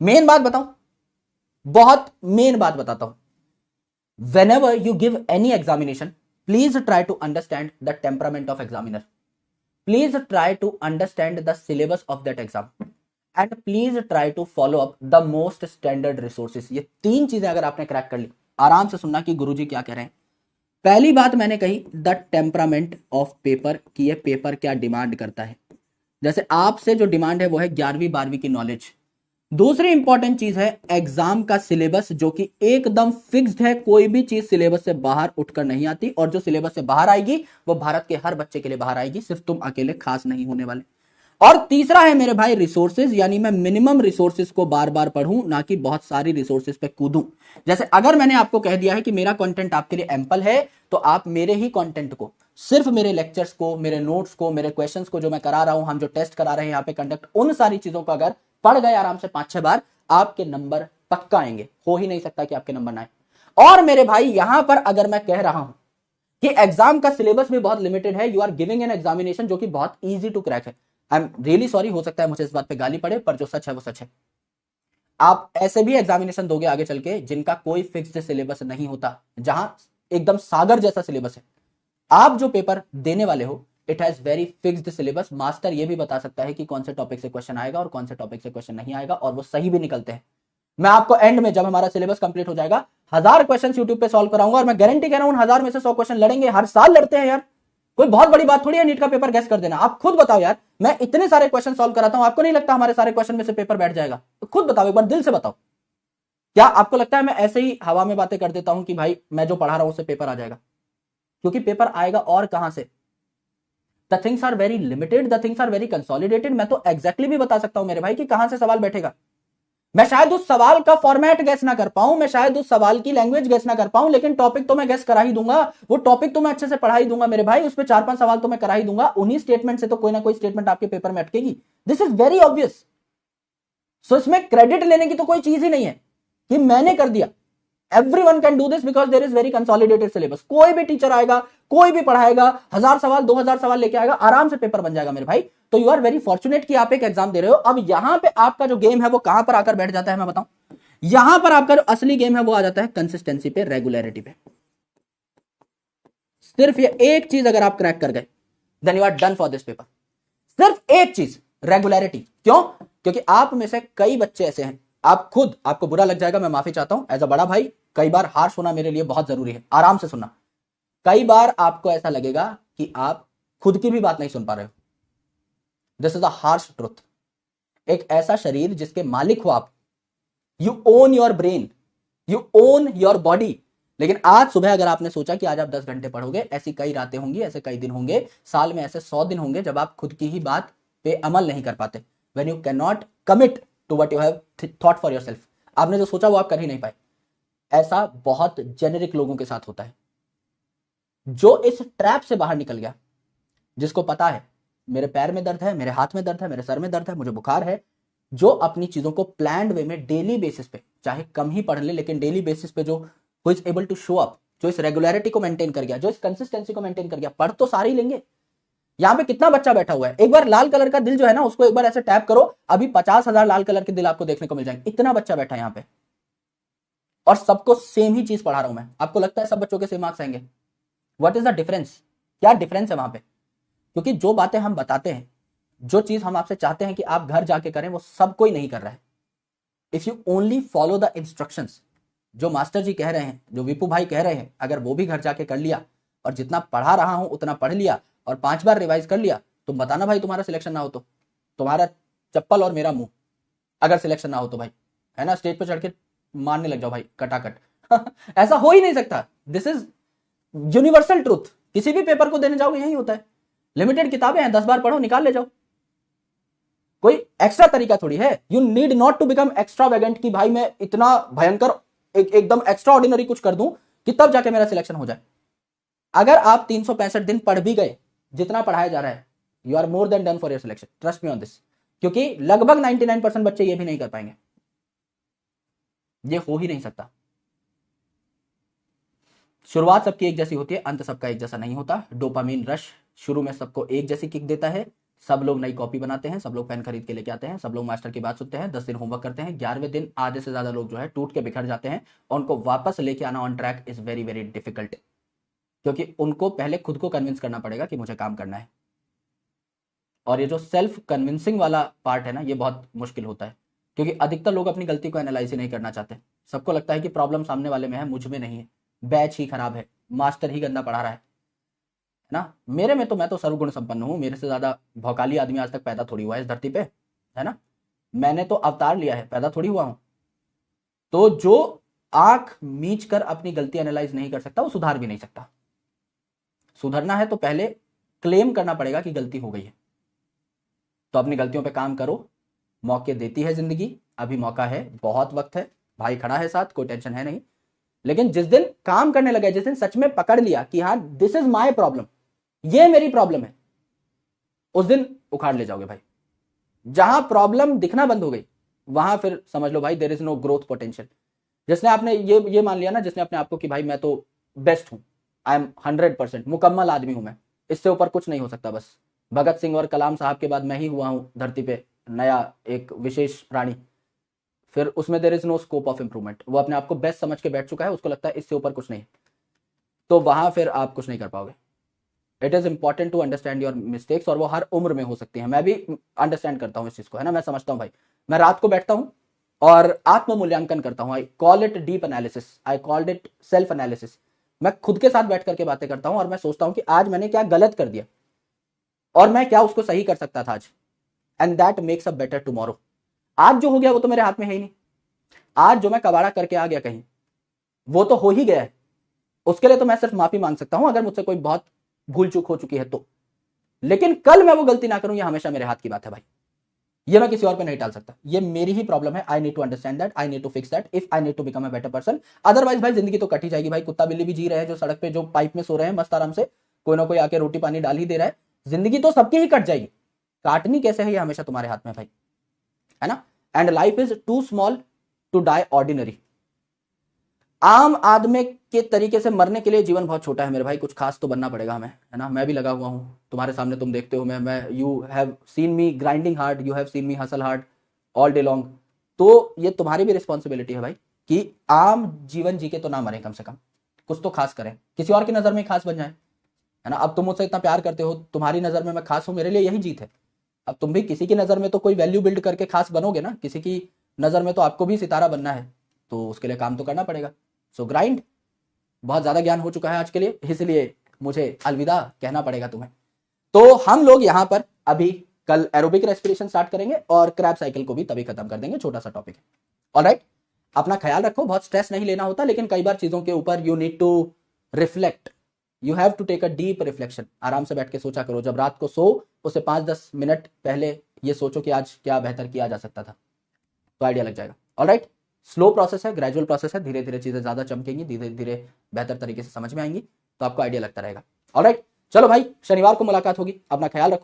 Main बात बताऊं, बहुत मेन बात बताता हूं। whenever you give any examination, please try to understand the temperament of examiner, please try to understand the syllabus of that exam, and please try to follow up the most standard resources। ये तीन चीजें अगर आपने crack कर ली, आराम से सुनना कि गुरुजी क्या कह रहे हैं। पहली बात मैंने कही द टेम्परामेंट ऑफ पेपर, कि ये पेपर क्या डिमांड करता है। जैसे आपसे जो डिमांड है वो है 11वीं 12वीं की नॉलेज। दूसरी इंपॉर्टेंट चीज है एग्जाम का सिलेबस, जो कि एकदम फिक्स्ड है, कोई भी चीज सिलेबस से बाहर उठकर नहीं आती, और जो सिलेबस से बाहर आएगी वो भारत के हर बच्चे के लिए बाहर आएगी, सिर्फ तुम अकेले खास नहीं होने वाले। और तीसरा है मेरे भाई रिसोर्सेज, यानी मैं मिनिमम रिसोर्सेज को बार बार पढ़ूं, ना कि बहुत सारी रिसोर्सेज पे कूदूं। जैसे अगर मैंने आपको कह दिया है कि मेरा कंटेंट आपके लिए एम्पल है, तो आप मेरे ही कंटेंट को, सिर्फ मेरे लेक्चर्स को, मेरे नोट्स को, मेरे क्वेश्चंस को जो मैं करा रहा हूं, हम जो टेस्ट करा रहे हैं यहाँ पे कंडक्ट, उन सारी चीजों को अगर पढ़ गए आराम से 5-6 बार, आपके नंबर पक्का आएंगे। हो ही नहीं सकता कि आपके नंबर ना आए। और मेरे भाई यहां पर अगर मैं कह रहा हूं कि एग्जाम का सिलेबस भी बहुत लिमिटेड है, you are giving an examination जो कि बहुत इजी टू क्रैक है। आई एम रियली सॉरी, हो सकता है मुझे इस बात पे गाली पड़े, पर जो सच है वो सच है। आप ऐसे भी एग्जामिनेशन दोगे आगे चल के जिनका कोई फिक्स्ड सिलेबस नहीं होता, जहां एकदम सागर जैसा सिलेबस है। आप जो पेपर देने वाले हो, it has very fixed syllabus. Master ये भी बता सकता है कि कौन से टॉपिक से क्वेश्चन आएगा और कौन से टॉपिक से क्वेश्चन नहीं आएगा, और वो सही भी निकलते हैं। मैं आपको एंड में, जब हमारा सिलेबस कंप्लीट हो जाएगा, 1000 क्वेश्चन यूट्यूब पे सॉल्व कराऊंगा, और मैं गारंटी कह रहा हूं 1000 में से 100 क्वेश्चन लड़ेंगे। हर साल लड़ते हैं यार, कोई बहुत बड़ी बात थोड़ी है नीट का पेपर गैस कर देना। आप खुद बताओ यार, मैं इतने सारे क्वेश्चन सॉल्व कराता हूं, आपको नहीं लगता हमारे सारे क्वेश्चन में से पेपर बैठ जाएगा? तो खुद बताओ, एक बार दिल से बताओ, क्या आपको लगता है मैं ऐसे ही हवा में बातें कर देता हूं कि भाई मैं जो पढ़ा रहा हूं उससे पेपर आ जाएगा? क्योंकि पेपर आएगा और कहां से। The things are very limited, the things are very consolidated. मैं तो एग्जैक्टली भी बता सकता हूं मेरे भाई कि कहां से सवाल बैठेगा। मैं शायद उस सवाल का फॉर्मेट गैस ना कर पाऊं, मैं शायद उस सवाल की लैंग्वेज गैस ना कर पाऊं, लेकिन टॉपिक तो मैं गैस करा ही दूंगा। वो टॉपिक तो मैं अच्छे से पढ़ा ही दूंगा मेरे भाई, उस पर 4-5 सवाल तो मैं करा ही दूंगा। उन्हीं स्टेटमेंट से तो कोई ना कोई स्टेटमेंट आपके पेपर में अटकेगी। This is very obvious. So इसमें क्रेडिट लेने की तो कोई चीज ही नहीं है कि मैंने कर दिया। Everyone can do this because there is very consolidated syllabus। कोई भी टीचर आएगा, कोई भी पढ़ाएगा, 1000 सवाल 2000 सवाल लेके आएगा, आराम से पेपर बन जाएगा मेरे भाई। तो यू आर वेरी फॉर्चुनेट कि आप एक एग्जाम दे रहे हो। अब यहां पे आपका जो गेम है वो कहां पर आकर बैठ जाता है मैं बताऊं। यहां पर आपका जो असली गेम है वो आ जाता है कंसिस्टेंसी पे, रेगुलरिटी पे। सिर्फ ये एक चीज अगर आप क्रैक कर गए, then you are done for this paper. सिर्फ एक चीज, रेगुलरिटी। क्यों? क्योंकि आप में से कई बच्चे ऐसे हैं, आप खुद, आपको बुरा लग जाएगा, मैं माफी चाहता हूं एज अ बड़ा भाई, कई बार हार्श होना मेरे लिए बहुत जरूरी है, आराम से सुनना। कई बार आपको ऐसा लगेगा कि आप खुद की भी बात नहीं सुन पा रहे हो। This is a harsh truth. एक ऐसा शरीर जिसके मालिक हो आप, you own your brain, you own your body. लेकिन आज सुबह अगर आपने सोचा कि आज आप 10 घंटे पढ़ोगे, ऐसी कई रातें होंगी, ऐसे कई दिन होंगे, साल में ऐसे 100 दिन होंगे जब आप खुद की ही बात पे अमल नहीं कर पाते। When you can not commit to what you have thought for yourself. आपने जो सोचा वो आप कर ही नहीं पाए। ऐसा बहुत जेनेरिक लोगों के साथ होता है। जो इस ट्रैप से बाहर निकल गया, जिसको पता है मेरे पैर में दर्द है, मेरे हाथ में दर्द है, मेरे सर में दर्द है, मुझे बुखार है, जो अपनी चीजों को प्लान्ड वे में डेली बेसिस पे, चाहे कम ही पढ़ ले लेकिन डेली बेसिस पे, जो who is able to show up, जो इस रेगुलरिटी को मेंटेन कर गया, जो इस कंसिस्टेंसी को मेंटेन कर गया, पढ़ तो सारे ही लेंगे। यहां पे कितना बच्चा बैठा हुआ है, एक बार लाल कलर का दिल जो है ना, उसको एक बार ऐसे टैप करो, अभी 50,000 लाल कलर के दिल आपको देखने को मिल जाएंगे। इतना बच्चा बैठा है यहाँ पे, और सबको सेम ही चीज पढ़ा रहा हूं मैं। आपको लगता है सब बच्चों के सेम मार्क्स आएंगे? What is the difference? क्या डिफरेंस है वहां पे? क्योंकि जो बातें हम बताते हैं, जो चीज हम आपसे चाहते हैं कि आप घर जाके करें, वो सब कोई नहीं कर रहा है। If you only follow the instructions, जो मास्टर जी कह रहे हैं, जो विपू भाई कह रहे हैं, अगर वो भी घर जाके कर लिया, और जितना पढ़ा रहा हूं उतना पढ़ लिया, और 5 बार रिवाइज कर लिया, तुम बताना भाई तुम्हारा सिलेक्शन ना हो तो, तुम्हारा चप्पल और मेरा मुंह, अगर सिलेक्शन ना हो तो भाई, है ना, स्टेज पर चढ़ के मारने लग जाओ भाई कटाकट। ऐसा हो ही नहीं सकता। This is universal truth. किसी भी पेपर को देने जाओगे यही होता है। लिमिटेड किताबें हैं, 10 बार पढ़ो, निकाल ले जाओ। कोई एक्स्ट्रा तरीका थोड़ी है। You need not to become extravagant कि भाई मैं इतना भयंकर एकदम एक्स्ट्रा ऑर्डिनरी कुछ कर दूं कि तब जाके मेरा सिलेक्शन हो जाए। अगर आप 365 दिन पढ़ भी गए, जितना पढ़ाया जा रहा है, you are more than done for your selection, trust me on this. क्योंकि लगभग 99% बच्चे ये भी नहीं कर पाएंगे। ये हो ही नहीं सकता। शुरुआत सबकी एक जैसी होती है, अंत सबका एक जैसा नहीं होता। डोपामीन रश शुरू में सबको एक जैसी किक देता है, सब लोग नई कॉपी बनाते हैं, सब लोग पेन खरीद के लेके आते हैं, सब लोग मास्टर की बात सुनते हैं, 10 दिन होमवर्क करते हैं, 11वें दिन आधे से ज्यादा लोग जो है टूट के बिखर जाते हैं और उनको वापस लेके आना on track is very very difficult, क्योंकि उनको पहले खुद को कन्विंस करना पड़ेगा कि मुझे काम करना है। और ये जो सेल्फ कन्विंसिंग वाला पार्ट है ना, ये बहुत मुश्किल होता है, क्योंकि अधिकतर लोग अपनी गलती को एनालाइज ही नहीं करना चाहते। सबको लगता है कि प्रॉब्लम सामने वाले में है, मुझ में नहीं है, बैच ही खराब है, मास्टर ही गंदा पढ़ा रहा है ना। मेरे में तो मैं तो सर्वगुण संपन्न हूँ, मेरे से ज्यादा भौकाली आदमी आज तक पैदा थोड़ी हुआ है इस धरती पे, है ना। मैंने तो अवतार लिया है, पैदा थोड़ी हुआ हूं। तो जो आंख मीच कर अपनी गलती एनालाइज नहीं कर सकता वो सुधार भी नहीं सकता। सुधरना है तो पहले क्लेम करना पड़ेगा कि गलती हो गई है। तो अपनी गलतियों पे काम करो, मौके देती है जिंदगी, अभी मौका है, बहुत वक्त है, भाई खड़ा है साथ, कोई टेंशन है नहीं। लेकिन जिस दिन काम करने लगे, जिस दिन सच में पकड़ लिया कि हाँ दिस इज माई प्रॉब्लम, ये मेरी प्रॉब्लम है, उस दिन उखाड़ ले जाओगे भाई। जहां प्रॉब्लम दिखना बंद हो गई वहां फिर समझ लो भाई there is no growth potential. जिसने आपने ये मान लिया ना, जिसने अपने आप को कि भाई मैं तो बेस्ट हूं, आई एम 100% मुकम्मल आदमी हूं मैं, इससे ऊपर कुछ नहीं हो सकता, बस भगत सिंह और कलाम साहब के बाद मैं ही हुआ हूं धरती पे नया एक विशेष प्राणी, फिर उसमें there is no scope of improvement. वो अपने आप को बेस्ट समझ के बैठ चुका है, उसको लगता है इससे ऊपर कुछ नहीं, तो वहां फिर आप कुछ नहीं कर पाओगे। It is important to understand your mistakes, और वो हर उम्र में हो सकती है। मैं भी अंडरस्टैंड करता हूं इस चीज को, है ना। मैं समझता हूं भाई, मैं रात को बैठता हूं और आत्म मूल्यांकन करता हूं। I call it deep analysis, I called it self analysis. मैं खुद के साथ बैठ करके बातें करता हूं और मैं सोचता हूं कि आज मैंने क्या गलत कर दिया और मैं क्या उसको सही कर सकता था आज, and that makes a better tomorrow. आज जो हो गया वो तो मेरे हाथ में है ही नहीं। आज जो मैं कबाड़ा करके आ गया कहीं, वो तो हो ही गया है, उसके लिए तो मैं सिर्फ माफी मांग सकता हूं अगर मुझसे कोई बहुत भूल चूक हो चुकी है तो। लेकिन कल मैं वो गलती ना करूं, ये हमेशा मेरे हाथ की बात है भाई, ये मैं किसी और पे नहीं टाल सकता, ये मेरी ही प्रॉब्लम है। I need to understand that, I need to fix that if I need to become a better person. Otherwise भाई जिंदगी तो कट ही जाएगी भाई। कुत्ता बिल्ली भी जी रहे हैं जो सड़क पे, जो पाइप में सो रहे हैं मस्त आराम से, कोई ना कोई आके रोटी पानी डाल ही दे रहा है, जिंदगी तो सबकी ही कट जाएगी। काटनी कैसे है ये हमेशा तुम्हारे हाथ में भाई, है ना। And life is too small to die ordinary. आम आदमी के तरीके से मरने के लिए जीवन बहुत छोटा है मेरे भाई, कुछ खास तो बनना पड़ेगा हमें, है ना। मैं भी लगा हुआ हूं तुम्हारे सामने, तुम देखते हो मैं you have seen me grinding hard, you have seen me hustle hard all day long. तो ये तुम्हारी भी रिस्पॉन्सिबिलिटी है भाई कि आम जीवन जी के तो ना मरे, कम से कम कुछ तो खास करें, किसी और की नजर में खास बन जाए, है ना। अब तुम मुझसे इतना प्यार करते हो, तुम्हारी नजर में मैं खास हूं, मेरे लिए यही जीत है। अब तुम भी किसी की नजर में तो कोई वैल्यू बिल्ड करके खास बनोगे ना, किसी की नजर में तो आपको भी सितारा बनना है, तो उसके लिए काम तो करना पड़ेगा। सो ग्राइंड। बहुत ज्यादा ज्ञान हो चुका है आज के लिए, इसलिए मुझे अलविदा कहना पड़ेगा तुम्हें। तो हम लोग यहां पर अभी कल एरोबिक रेस्पिरेशन स्टार्ट करेंगे और क्रैप साइकिल को भी तभी खत्म कर देंगे, छोटा सा टॉपिक है। ऑलराइट, अपना ख्याल रखो, बहुत स्ट्रेस नहीं लेना होता, लेकिन कई बार चीजों के ऊपर you need to reflect, you have to take a deep reflection. आराम से बैठ के सोचा करो, जब रात को सो उससे 5-10 मिनट पहले ये सोचो कि आज क्या बेहतर किया जा सकता था, तो आइडिया लग जाएगा। ऑलराइट, स्लो प्रोसेस है, ग्रेजुअल प्रोसेस है, धीरे धीरे चीजें ज्यादा चमकेंगी, धीरे धीरे बेहतर तरीके से समझ में आएंगी, तो आपको आइडिया लगता रहेगा। ऑलराइट, चलो भाई, शनिवार को मुलाकात होगी, अपना ख्याल रखो।